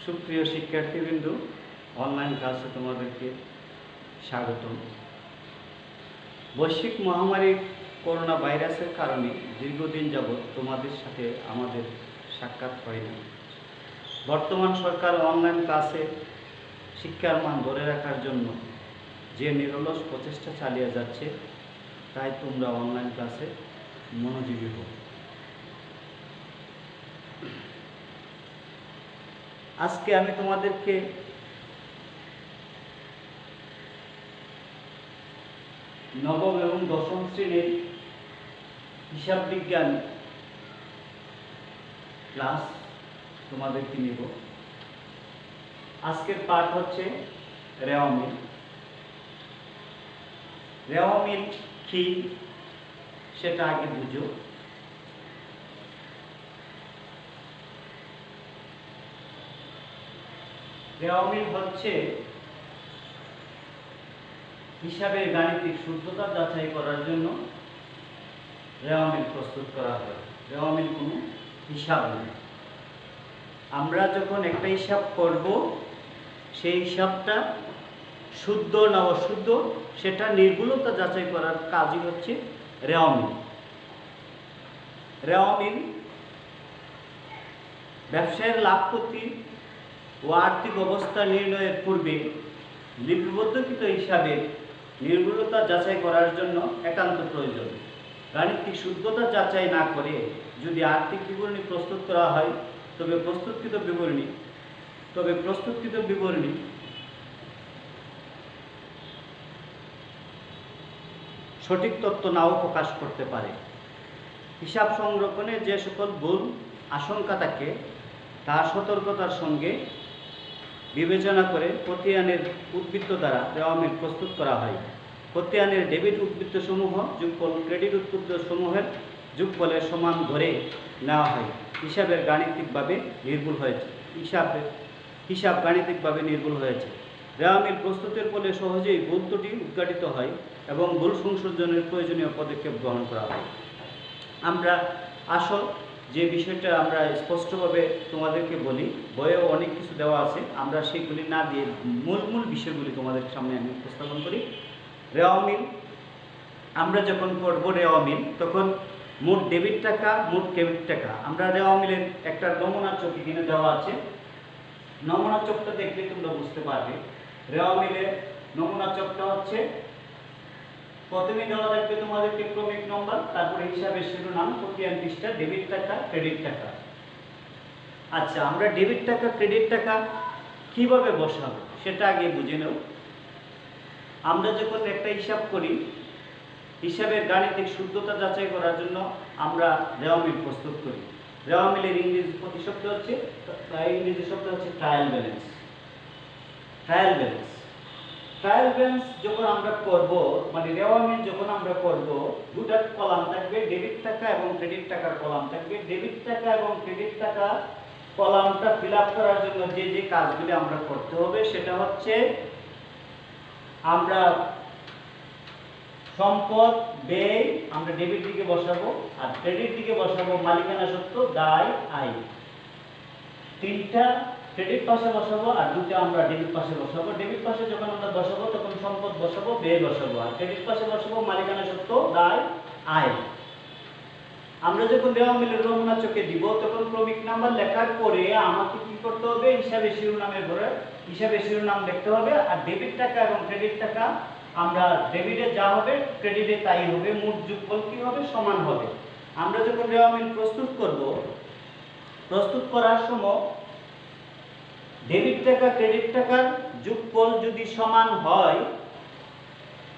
সুপ্রিয় শিক্ষার্থীবৃন্দ, অনলাইন ক্লাসে তোমাদেরকে স্বাগতম। বৈশ্বিক মহামারী করোনা ভাইরাসের কারণে দীর্ঘদিন যাবৎ তোমাদের সাথে আমাদের সাক্ষাৎ হয় না। বর্তমান সরকার অনলাইন ক্লাসে শিক্ষার মান ধরে রাখার জন্য যে নিরলস প্রচেষ্টা চালিয়ে যাচ্ছে, তাই তোমরা অনলাইন ক্লাসে মনোযোগী হও। আজকে আমি তোমাদেরকে নবম এবং দশম শ্রেণীর হিসাব বিজ্ঞান ক্লাস তোমাদেরকে নিব। আজকের পাঠ হচ্ছে রেওয়া মিল। রেওয়া মিল কি সেটা আগে বুঝো। রেওয়া মিল হচ্ছে হিসাবের গাণিতিক শুদ্ধতা যাচাই করার জন্য রেওয়া মিল প্রস্তুত করা হয়। রেওয়া মিল কোনো হিসাব নয়। আমরা যখন একটা হিসাব করব, সেই হিসাবটা শুদ্ধ না অশুদ্ধ সেটা নির্ভুলতা যাচাই করার কাজই হচ্ছে রেওয়া মিল। রেওয়া মিল ব্যবসায়ের লাভ ক্ষতি ও আর্থিক অবস্থা নির্ণয়ের পূর্বে লিপিবদ্ধকৃত হিসাবে নির্ভুলতা যাচাই করার জন্য একান্ত প্রয়োজন। গাণিতিক শুদ্ধতা যাচাই না করে যদি আর্থিক বিবরণী প্রস্তুত করা হয়, তবে প্রস্তুতকৃত বিবরণী সঠিক তথ্য নাও প্রকাশ করতে পারে। হিসাব সংরক্ষণে যে সকল ভুল আশঙ্কা থাকে তা সতর্কতার সঙ্গে বিবেচনা করে খতিয়ানের উদ্বৃত্ত দ্বারা রেওয়া মিল প্রস্তুত করা হয়। খতিয়ানের ডেবিট উদ্বৃত্তসমূহ যোগফল ক্রেডিট উদ্বৃত্তসমূহের যোগফলের সমান ধরে নেওয়া হয়। হিসাব গাণিতিকভাবে নির্ভুল হয়েছে। রেওয়া মিল প্রস্তুতের ফলে সহজেই ভুল ত্রুটি উদ্ঘাটিত হয় এবং ভুল সংশোধনের প্রয়োজনীয় পদক্ষেপ গ্রহণ করা হয়। আমরা যে বিষয়টা আমরা স্পষ্টভাবে তোমাদেরকে বলি, বইয়েও অনেক কিছু দেওয়া আছে, আমরা সেগুলি না দিয়ে মূল বিষয়গুলি তোমাদের সামনে আমি উপস্থাপন করি। রেওয়া মিল আমরা যখন করব রেওয়া মিল, তখন মোট ডেবিট টাকা, মোট ক্রেডিট টাকা, আমরা রেওয়া মিলের একটা নমুনা চক এখানে দেওয়া আছে। নমুনা চকটা দেখলে তোমরা বুঝতে পারবে। রেওয়া মিলের নমুনা চকটা হচ্ছে, প্রথমে দেওয়া থাকবে তোমাদেরকে ক্রমিক নম্বর, তারপরে হিসাবের শিরোনাম, খতিয়ান পৃষ্ঠা, ডেবিট টাকা, ক্রেডিট টাকা। আচ্ছা, আমরা ডেবিট টাকা ক্রেডিট টাকা কিভাবে বসাবো সেটা আগে বুঝে নেব। আমরা যখন একটা হিসাব করি, হিসাবের গাণিতিক শুদ্ধতা যাচাই করার জন্য আমরা রেওয়া মিল প্রস্তুত করি। রেওয়া মিলের ইংরেজি প্রতিশব্দ হচ্ছে ট্রায়াল ব্যালেন্স। ট্রায়াল ব্যালেন্স যখন আমরা করব, মানে রেওয়া মিল যখন আমরা করব, দুটো কলাম থাকবে, ডেবিট টাকা এবং ক্রেডিট টাকার কলাম থাকবে। ডেবিট টাকা এবং ক্রেডিট টাকা কলামটা ফিল আপ করার জন্য যে কাজগুলি আমরা করতে হবে সেটা হচ্ছে, আমরা সম্পদ ব্যয় আমরা ডেবিট দিকে বসাবো, আর ক্রেডিট দিকে বসাবো মালিকানা সত্ত্ব, দায়, আয়। তিনটা ক্রেডিট পাশে বসাবো আর দুটো আমরা ডেবিট পাশে বসাবো। ডেবিট পাশে যখন আমরা বসাবো তখন সম্পদ বসাবো, ব্যয় বসাবো, আর ক্রেডিট পাশে বসাবো মালিকানা সত্ত্ব, দায়, আয়। আমরা যখন রেওয়া মিলের নমুনা চকে দিব, তখন ক্রমিক নাম্বার লেখার পরে আমাকে কি করতে হবে, হিসাবের শিরোনামের ঘরে হিসাবের শিরোনাম লিখতে হবে। আর ডেবিট টাকা এবং ক্রেডিট টাকা, আমরা ডেবিটে যা হবে ক্রেডিটে তাই হবে, মোট যোগফল কি হবে, সমান হবে। আমরা যখন রেওয়া মিল প্রস্তুত করার সময় ডেবিট টাকা ক্রেডিট টাকার যোগফল যদি সমান হয়,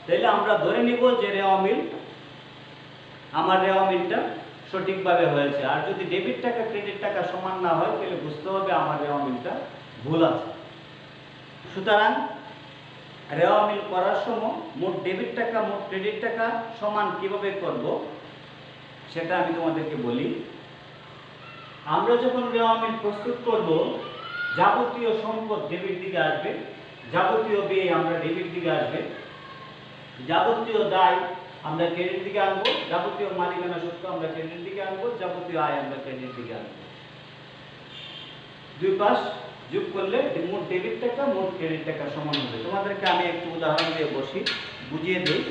তাহলে আমরা ধরে নিব যে আমার রেওয়া মিলটা সঠিকভাবে হয়েছে। আর যদি ডেবিট টাকা ক্রেডিট টাকা সমান না হয়, তাহলে বুঝতে হবে আমার রেওয়া মিলটা ভুল আছে। সুতরাং রেওয়া মিল করার সময় মোট ডেবিট টাকা মোট ক্রেডিট টাকা সমান কিভাবে করব সেটা আমি তোমাদেরকে বলি। আমরা যখন রেওয়া মিল প্রস্তুত করব, যাবতীয় সম্পদ ডেবিট দিকে আসবে, যাবতীয় ব্যয় আমরা ডেবিট দিকে আসবে, যাবতীয় দায় আমরা ক্রেডিট দিকে আনবো, যাবতীয় মালিকানা সত্ত্ব আমরা ক্রেডিট দিকে আনবো, যাবতীয় আয় আমরা ক্রেডিট দিকে আনবো। দুই পাশ যোগ করলে মোট ডেবিট টাকা মোট ক্রেডিট টাকা সমান হবে। তোমাদেরকে আমি একটু উদাহরণ দিয়ে বুঝিয়ে দিই।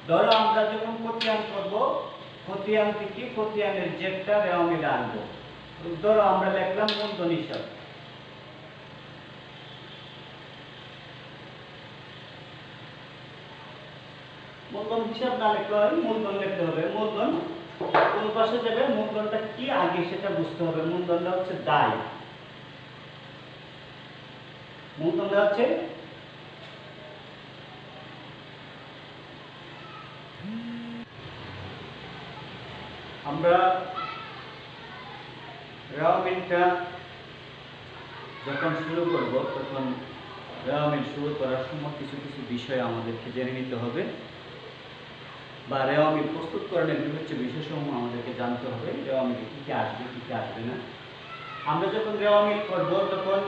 ধরো আমরা যখন খতিয়ান করব, খতিয়ান থেকে খতিয়ানের জেডটা রেওয়া মিলে আনবো। ধরো আমরা লিখলাম মূলধন হিসাব। মূলধন হিসাব না লিখলে হয়, মূলধন লিখতে হবে। মূলধন কোন পাশে যাবে, মূলধনটা কি আগে সেটা বুঝতে হবে। মূলধনটা হচ্ছে দায়, মূলধনটা হচ্ছে আমরা রেওয়া মিলটা যখন শুরু করব তখন রেওয়া মিল শুরু করার সময় কিছু কিছু বিষয় আমাদেরকে জেনে নিতে হবে, বা রেওয়া মিল প্রস্তুতকরণের বিভিন্ন বিষয়সমূহ আমাদেরকে জানতে হবে। রেওয়া মিলে কী কী আসবে, কী কী আসবে না। আমরা যখন রেওয়া মিল করবো তখন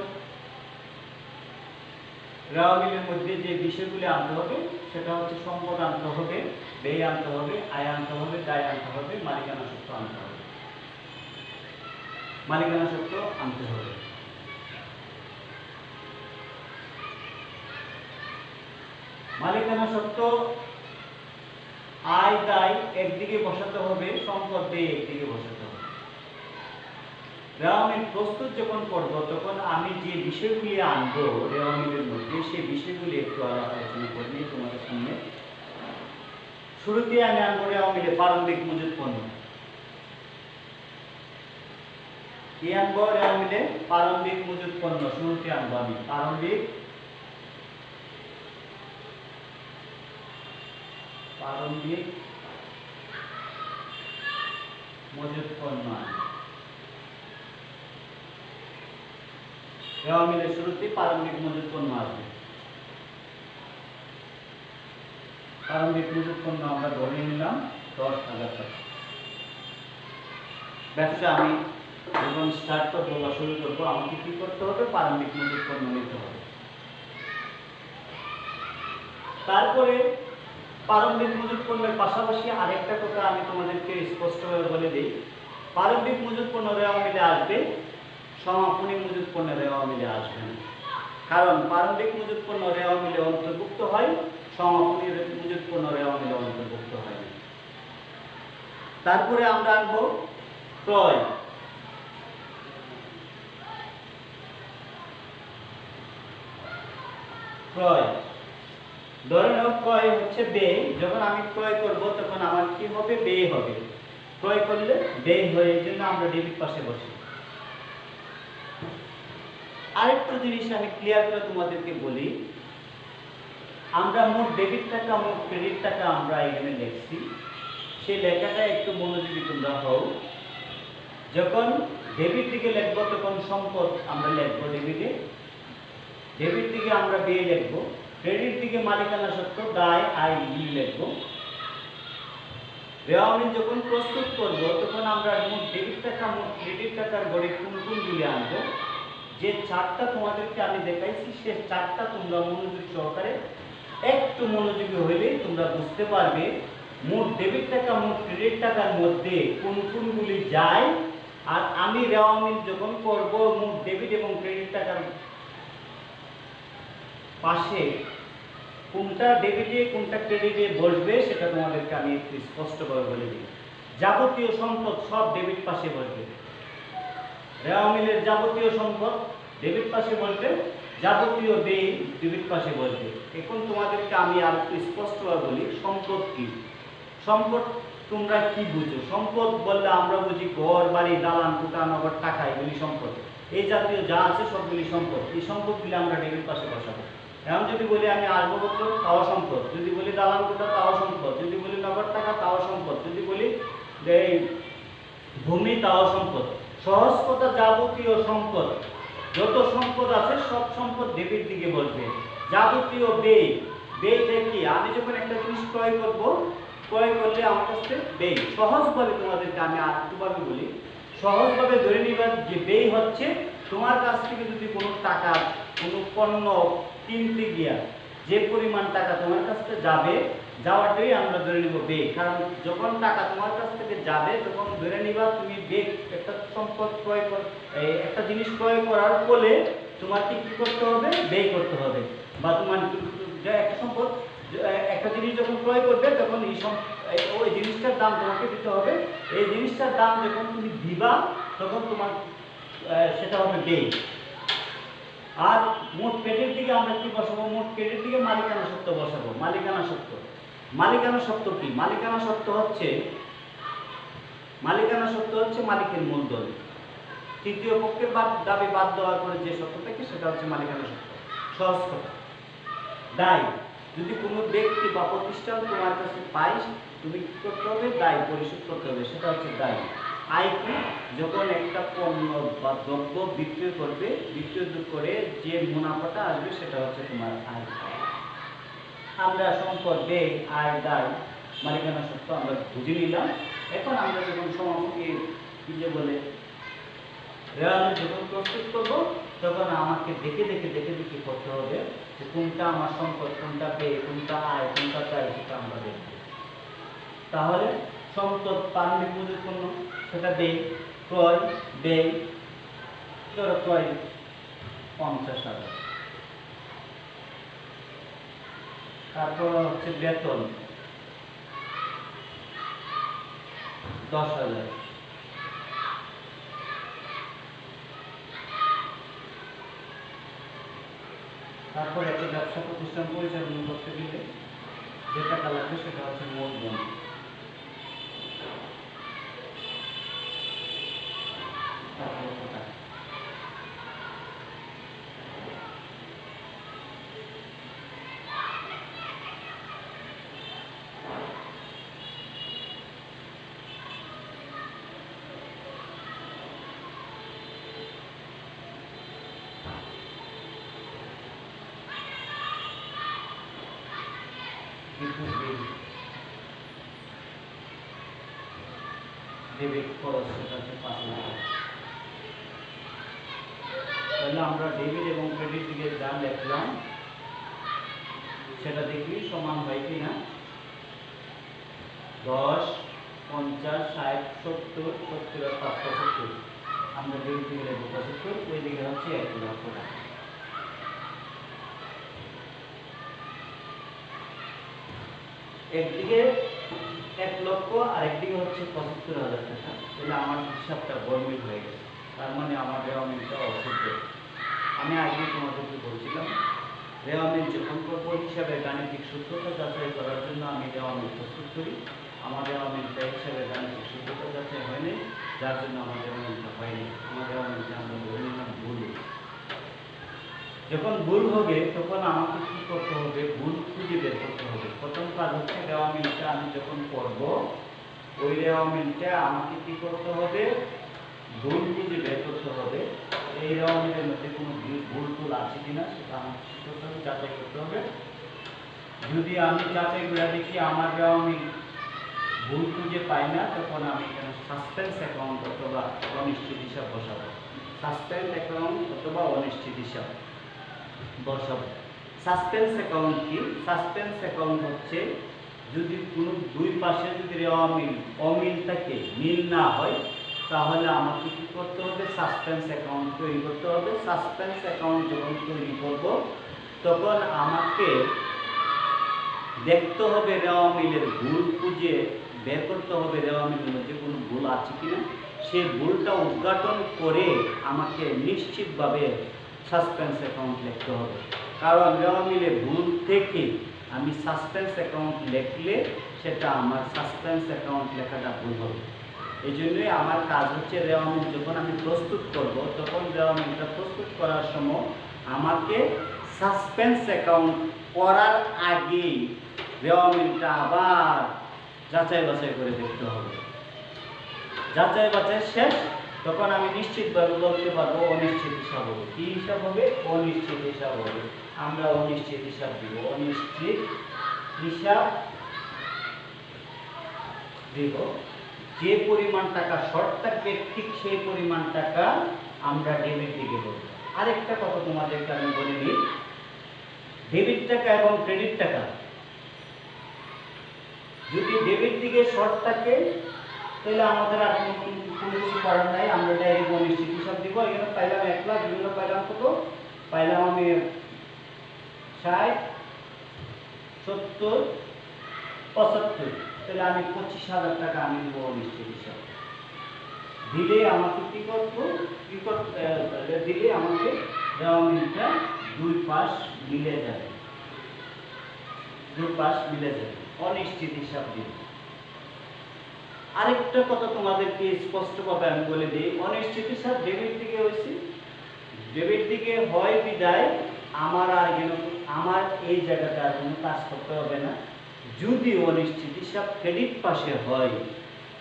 রেওয়া মিলের মধ্যে যে বিষয়গুলি আনতে হবে সেটা হচ্ছে সম্পদ আনতে হবে, ব্যয় আনতে হবে, আয় আনতে হবে, দায় আনতে হবে, মালিকানা সত্ত্ব আনতে হবে। মালিকানা সত্ত্ব আনতে হবে। মালিকানা সত্ত্ব আয় দায় একদিকে বসাতে হবে, সম্পদ ব্যয় একদিকে বসাতে হবে। রেওয়া মিল প্রস্তুত যখন করবো তখন আমি যে বিষয়গুলি আনবো রেওয়া মিলের মধ্যে সেই বিষয়গুলি একটু আলোচনা করে নিই তোমাদের সামনে। শুরুতে আমি আনবো রেওয়া মিলে প্রারম্ভিক মজুত পণ্য। কি আনবো রেওয়া মিলে? প্রারম্ভিক মজুত পণ্য শুরুতে আনবো আমি। প্রারম্ভিক মজুত পণ্য রেওয়া মিলের শুরুতে প্রারম্ভিক মজুত পণ্য আসবে। প্রারম্ভিক মজুত পণ্য আমরা ধরে নিলাম 10,000 টাকা। ব্যবসা আমি যখন স্টার্ট করবো বা শুরু করবো আমাকে কি করতে হবে? প্রারম্ভিক মজুত পণ্য নিতে হবে। তারপরে প্রারম্ভিক মজুত পণ্যের পাশাপাশি আরেকটা কথা আমি তোমাদেরকে স্পষ্টভাবে বলে দিই। প্রারম্ভিক মজুত পণ্য রেওয়া মিলে আসবে, সমাপনী মজুত পণ্য রেওয়া মিলে আসবে না। কারণ প্রারম্ভিক মজুত পণ্য রেওয়া মিলে অন্তর্ভুক্ত হয়, সমাপনী মজুত পণ্য রেওয়া মিলে অন্তর্ভুক্ত হয়। তারপরে আমরা আনবো ক্রয়। ক্রয় ধরে নাও ক্রয় হচ্ছে ব্যয়। যখন আমি ক্রয় করব তখন আমার কি হবে? ব্যয় হবে। ক্রয় করলে ব্যয় হয়, এই জন্য আমরা ডেবিট পাশে বসি। আরেকটা জিনিস আমি ক্লিয়ার করে তোমাদেরকে বলি, আমরা মোট ডেবিট টাকা মোট ক্রেডিট টাকা আমরা এখানে লিখছি, সেই লেখাটা একটু মনোযোগী তোমরা হও। যখন ডেবিট দিকে লিখবো তখন সম্পদ আমরা লিখবো ডেবিটে, ডেবিট দিকে আমরা ব্যয় লিখবো, ক্রেডিট দিকে মালিকানা সত্ত্ব দায় আয় লিখবো। রেওয়া মিল যখন প্রস্তুত করব তখন আমরা মোট ডেবিট টাকা মোট ক্রেডিট টাকার গড়ে কোন কোনগুলি আনবো, যে চারটা তোমাদেরকে আমি দেখাইছি সে চারটা তোমরা মনোযোগ সহকারে একটু মনোযোগী হইলেই তোমরা বুঝতে পারবে মোট ডেবিট টাকা মোট ক্রেডিট টাকার মধ্যে কোন কোনগুলি যায়। আর আমি রেওয়া মিল যখন করব মোট ডেবিট এবং ক্রেডিট টাকার পাশে কোনটা ডেবিটে কোনটা ক্রেডিটে বসবে সেটা তোমাদেরকে আমি একটু স্পষ্টভাবে বলে দিই। যাবতীয় সম্পদ সব ডেবিট পাশে বসবে। রেওয়া মিলের যাবতীয় সম্পদ ডেবিট পাশে বসবে, যাবতীয় ব্যয় ডেবিট পাশে বসবে। এখন তোমাদেরকে আমি আর একটু স্পষ্টভাবে বলি সম্পদ কি। সম্পদ তোমরা কি বুঝো? সম্পদ বললে আমরা বুঝি ঘর বাড়ি দালান কোঠা নগদ টাকা, এগুলি সম্পদ। এই জাতীয় যা আছে সবগুলি সম্পদ। এই সম্পদগুলি আমরা ডেবিট পাশে বসাবো। এখন যদি বলি আমি আসবাবপত্র তাও সম্পদ, যদি বলি দালান কোঠা তাও সম্পদ, যদি বলি নগদ টাকা তাও সম্পদ, যদি বলি ভূমি তাও সম্পদ। সহজ কথা, যাবতীয় সম্পদ যত সম্পদ আছে সব সম্পদ ডেবিট দিকে বসবে। যাবতীয় ব্যয়, ব্যয়টা কি? আমি যখন একটা জিনিস ক্রয় করব, ক্রয় করলে আমার কাছে ব্যয়। সহজভাবে তোমাদেরকে আমি আরেকটুভাবে বলি, সহজভাবে ধরে নিবা যে ব্যয় হচ্ছে তোমার কাছ থেকে যদি কোনো টাকা কোনো পণ্য কিনতে গিয়া যে পরিমাণ টাকা তোমার কাছে যাবে যাওয়াটাই আমরা ধরে নিব ব্যয়। কারণ যখন টাকা তোমার কাছ থেকে যাবে তখন ধরে নিবা তুমি ব্যয়, একটা সম্পদ ক্রয় একটা জিনিস ক্রয় করার ফলে তোমাকে কি করতে হবে, ব্যয় করতে হবে। বা তোমার একটা সম্পদ, একটা জিনিস যখন ক্রয় করবে তখন ওই জিনিসটার দাম তোমাকে দিতে হবে। এই জিনিসটার দাম যখন তুমি দিবা তখন তোমার সেটা হবে ব্যয়। আর মোট পেটের দিকে আমরা কি বসাবো, মোট পেটের দিকে মালিকানা সত্ত্ব বসাবো। মালিকানা সত্ত্ব, মালিকানা সত্ত্ব কি? মালিকানা সত্ত্ব হচ্ছে মালিকের মূলধন। তৃতীয় পক্ষের দাবি বাদ দেওয়ার পরে যে সত্ত্ব থাকে সেটা হচ্ছে মালিকানা সত্ত্ব। সহজ কথা। দায়, যদি কোনো ব্যক্তি বা প্রতিষ্ঠান তোমার কাছে পায়, তুমি কি করতে হবে, দায় পরিশোধ করতে হবে, সেটা হচ্ছে দায়। আয় কি? যখন একটা পণ্য বা দ্রব্য বিক্রি করবে, বিক্রি করে যে মুনাফাটা আসবে সেটা হচ্ছে তোমার আয়। আমরা সম্পদ, ব্যয়, আয়, দায়, মালিকানা সত্ত্ব আমরা বুঝে নিলাম। এখন আমরা যখন সমাপকে কি যে বলে রেওয়ামিল যখন প্রস্তুত করবো তখন আমাকে দেখে করতে হবে যে কোনটা আমার সম্পদ, কোনটা ব্যয়, কোনটা আয়, কোনটা দায়, সেটা আমরা দেখব। তাহলে সম্পদ পারমিট মজুত পণ্য, সেটা ব্যয়। ক্রয়, ব্যয়, ধরো ক্রয় 50,000। তারপর হচ্ছে বেতন 10,000। তারপর একটা ব্যবসা প্রতিষ্ঠান পরিচালনা করতে গেলে যে টাকা লাগবে সেটা হচ্ছে মূলধন। ডেবিট খরচ সেটা হচ্ছে 5,000। তাহলে আমরা ডেবিট এবং ক্রেডিট দিকে যা লিখলাম সেটা দেখি সমান হয় কিনা। 10, 50, 60, 70, 70 আর 75। আমরা ডেবিট দিকে লিখবো 75, ওই দিকে হচ্ছে 1 লক্ষ টাকা। একদিকে 1 লক্ষ আর একদিকে হচ্ছে 75,000 টাকা। তাহলে আমার হিসাবটা গরমিল হয়ে গেছে, তার মানে আমার রেওয়ামিলটা অশুদ্ধ। আমি আগে তোমাদেরকে বলছিলাম রেওয়ামিল যখন করবো হিসাবে গাণিতিক সূত্রটা যাচাই করার জন্য আমি রেওয়ামিল প্রস্তুত করি। আমার রেওয়ামিলটা হিসাবে গাণিতিক সূত্রটা যাচাই হয়নি, যার জন্য আমার রেওয়ামিলটা হয়নি। আমার রেওয়ামিলটা আমরা ধরে নিলাম ভুল। যখন ভুল হবে তখন আমাকে কি করতে হবে, ভুল খুঁজে বের করতে হবে। প্রথম কাজ হচ্ছে রেওয়ামিলটা আমি যখন করব ওই রেওয়ামিলটা আমাকে কি করতে হবে, ভুল খুঁজে বের করতে হবে। এই রেওয়ামিলের মধ্যে কোনো ভুল টুল আছে কিনা সেটা আমাকে যাচাই করতে হবে। যদি আমি যাচাই করে দেখি আমার রেওয়ামিল ভুল খুঁজে পাই না, তখন আমি এখানে সাসপেন্স অ্যাকাউন্ট অথবা অনিশ্চিত হিসাব বসাবো। সাসপেন্স অ্যাকাউন্ট অথবা অনিশ্চিত হিসাব বসাবো। সাসপেন্স অ্যাকাউন্ট কি? সাসপেন্স অ্যাকাউন্ট হচ্ছে যদি কোনো দুই পাশে যদি রেওয়ামিল অমিল থাকে, মিল না হয়, তাহলে আমাকে কি করতে হবে, সাসপেন্স অ্যাকাউন্ট তৈরি করতে হবে। সাসপেন্স অ্যাকাউন্ট যখন তৈরি করব তখন আমাকে দেখতে হবে রেওয়ামিলের ভুল খুঁজে বের করতে হবে রেওয়ামিলের মধ্যে কোনো ভুল আছে কিনা। সেই ভুলটা উদ্ঘাটন করে আমাকে নিশ্চিতভাবে সাসপেন্স অ্যাকাউন্ট লিখতে হবে। কারণ রেওয়ামিলে ভুল থেকে আমি সাসপেন্স অ্যাকাউন্ট লিখলে সেটা আমার সাসপেন্স অ্যাকাউন্ট লেখাটা ভুল হবে। এই জন্যই আমার কাজ হচ্ছে রেওয়ামিল যখন আমি প্রস্তুত করব তখন রেওয়ামিলটা প্রস্তুত করার সময় আমাকে সাসপেন্স অ্যাকাউন্ট করার আগেই রেওয়ামিলটা আবার যাচাই বাছাই করে দেখতে হবে। যাচাই বাছাই শেষ, তখন আমি নিশ্চিতভাবে বলতে পারবো অনিশ্চিত হিসাব হবে। কি হিসাব হবে? অনিশ্চিত হিসাব হবে। আমরা অনিশ্চিত হিসাব দিব, অনিশ্চিত হিসাব দিব। যে পরিমাণ টাকা শর্ট থাকবে ঠিক সেই পরিমাণ টাকা আমরা ডেবিট দিকে দেবো। আরেকটা কথা তোমাদেরকে আমি বলে দিই, ডেবিট টাকা এবং ক্রেডিট টাকা যদি ডেবিট দিকে শর্ট থাকে তাহলে আমাদের আর কোনো কিছু করার নাই, আমরা ডাইরেক্ট অনিশ্চিত হিসাব দিব। এখানে পাইলাম 1 লাখ, বিভিন্ন পাইলাম কত, পাইলাম আমি 60, 70, 75, তাহলে আমি 25,000 টাকা আমি দেবো অনিশ্চিত হিসাব দিলে আমাকে কি করবো, দিলে আমাকে দেওয়া মিলটা 2 পাশ মিলে যাবে, 2 পাশ মিলে যাবে অনিশ্চিত হিসাব দিয়ে। আরেকটা কথা তোমাদেরকে স্পষ্টভাবে আমি বলে দিই, অনিশ্চিত হিসাব ডেবিট দিকে হয়েছে, ডেবিট দিকে হয় বিদায় আমার এই জায়গাটা আর কোনো কাজ করতে হবে না। যদি অনিশ্চিত হিসাব ক্রেডিট পাশে হয়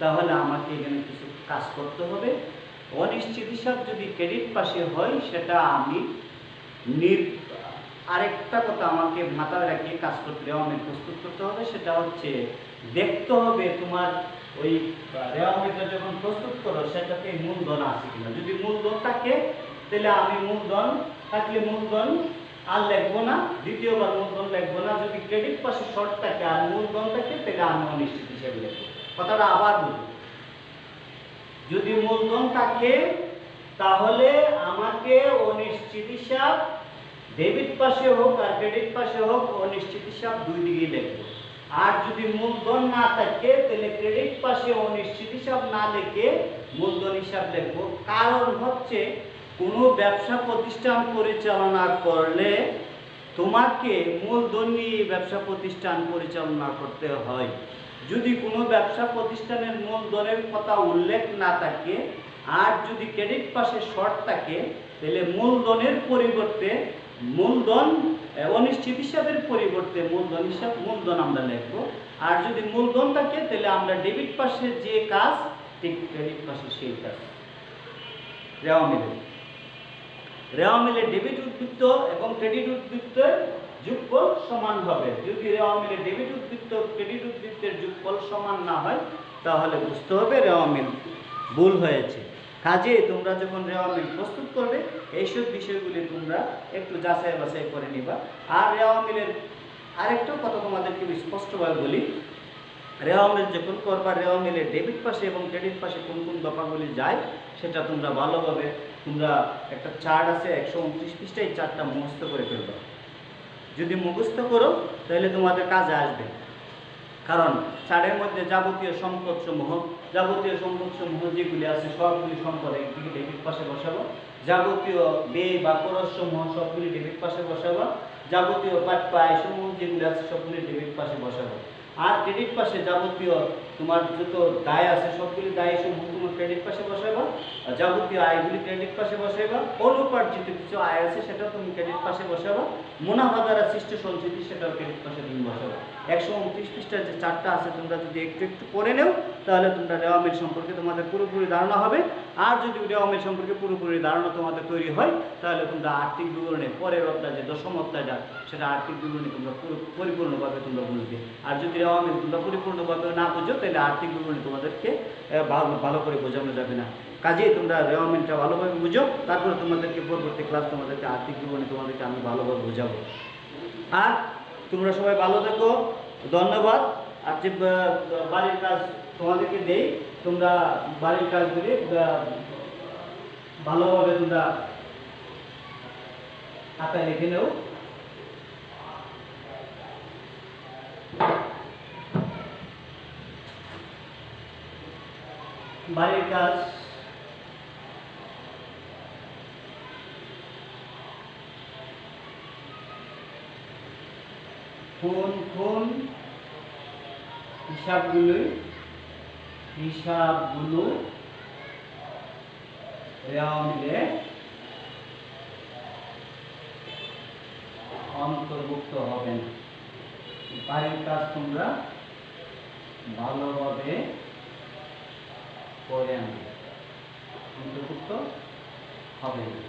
তাহলে আমাকে এখানে কিছু কাজ করতে হবে। অনিশ্চিত হিসাব যদি ক্রেডিট পাশে হয় সেটা আমি আরেকটা কথা আমাকে মাথায় রাখিয়ে কাজ করতে রেওয়ামিল প্রস্তুত করতে হবে, সেটা হচ্ছে দেখতে হবে তোমার ওই রেওয়ামিলটা যখন প্রস্তুত করো সেটাতে মূলধন আছে কিনা। যদি মূলধন থাকে তাহলে আমি মূলধন থাকলে মূলধন আর লিখবো না, দ্বিতীয়বার মূলধন লিখবো না। যদি ক্রেডিট পাশে শর্ট থাকে আর মূলধন থাকে তাহলে আমি অনিশ্চিত হিসেবে লিখবো। কথাটা আবার বলি, যদি মূলধন থাকে তাহলে আমাকে অনিশ্চিত হিসাব ডেবিট পাশে হোক আর ক্রেডিট পাশে হোক অনিশ্চিত হিসাব দুই দিকেই লিখবো। আর যদি মূলধন না থাকে তাহলে ক্রেডিট পাশে অনিশ্চিত হিসাব না লিখে মূলধন হিসাব লিখবো। কারণ হচ্ছে কোনো ব্যবসা প্রতিষ্ঠান পরিচালনা করলে তোমাকে মূলধন নিয়ে ব্যবসা প্রতিষ্ঠান পরিচালনা করতে হয়। যদি কোনো ব্যবসা প্রতিষ্ঠানের মূলধনের কথা উল্লেখ না থাকে আর যদি ক্রেডিট পাশে শর্ট থাকে তাহলে মূলধনের পরিবর্তে মূলধন অনিশ্চিত হিসাবের পরিবর্তে মূলধন আমরা লিখবো। আর যদি মূলধন থাকে তাহলে আমরা ডেবিট পাশে যে কাজ ঠিক ক্রেডিট পাশে সেই কাজ। রেওয়ামিলে ডেবিট উদ্বৃত্ত এবং ক্রেডিট উদ্বৃত্তের যোগফল সমান হবে। যদি রেওয়ামিলে ডেবিট উদ্বৃত্ত ক্রেডিট উদ্বৃত্তের যোগফল সমান না হয় তাহলে বুঝতে হবে রেওয়ামিল ভুল হয়েছে। কাজে তোমরা যখন রেওয়ামিল প্রস্তুত করবে এইসব বিষয়গুলি তোমরা একটু যাচাই বাছাই করে নিবা। আর রেওয়ামিলের আরেকটা কথা তোমাদেরকে স্পষ্টভাবে বলি, রেওয়ামিল যখন করবা রেওয়ামিলের ডেবিট পাশে এবং ক্রেডিট পাশে কোন কোন দফাগুলি যায় সেটা তোমরা ভালোভাবে তোমরা একটা চার্ট আছে 129 পৃষ্ঠা, এই চার্টটা মুখস্থ করে ফেলবা। যদি মুখস্থ করো তাহলে তোমাদের কাজে আসবে। কারণ চার্টের মধ্যে যাবতীয় সম্পদসমূহ যেগুলি আছে সবগুলি সম্পদ একদিকে ডেবিট পাশে বসাবো, যাবতীয় ব্যয় বা খরচসমূহ সবগুলি ডেবিট পাশে বসাবো, যাবতীয় পায় সমূহ যেগুলি আছে সবগুলি ডেবিট পাশে বসাবো। আর ক্রেডিট পাশে যাবতীয় তোমার যত দায় আছে সবগুলি দায় সমূহ তোমার ক্রেডিট পাশে বসাবা, যাবতীয় আয়গুলি ক্রেডিট পাশে বসাবা, অনুপার্জিত কিছু আয় আছে সেটাও তুমি ক্রেডিট পাশে বসাবা, মুনাফা দ্বারা সৃষ্ট সঞ্চিতি সেটাও ক্রেডিট পাশে তুমি বসাবা। 129 পৃষ্ঠার যে চারটা আছে তোমরা যদি একটু একটু পড়ে নেও তাহলে তোমরা রেওয়ামিল সম্পর্কে তোমাদের পুরোপুরি ধারণা হবে। আর যদি রেওয়ামিল সম্পর্কে পুরোপুরি ধারণা তোমাদের তৈরি হয় তাহলে তোমরা আর্থিক বিবরণে পরের অধ্যায় যে 10ম অধ্যায়টা সেটা আর্থিক বিবরণী তোমরা পরিপূর্ণভাবে তোমরা বুঝবে। আর যদি রেওয়ামিল তোমরা পরিপূর্ণভাবে না বুঝো তাহলে আর্থিক বিবরণী তোমাদেরকে ভালো করে বোঝানো যাবে না। কাজেই তোমরা রেওয়ামিলটা ভালোভাবে বুঝো, তারপরে তোমাদেরকে পরবর্তী ক্লাস তোমাদেরকে আর্থিক বিবরণী তোমাদেরকে আমি ভালোভাবে বোঝাবো। আর তোমরা সবাই ভালো থেকো, ধন্যবাদ। আর যে বাড়ির কাজ তোমাদেরকে দেই তোমরা বাড়ির কাজগুলি ভালোভাবে তোমরা খাতায় লিখে নেও। বাড়ির কাজ কোন হিসাবগুলো রেওয়ামিলে অন্তর্ভুক্ত হবে না। বাড়ির কাজ তোমরা ভালোভাবে করে আনবে, অন্তর্ভুক্ত হবে না।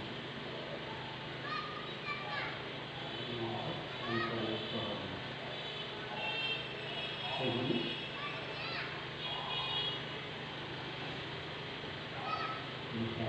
সেগুলি লিখে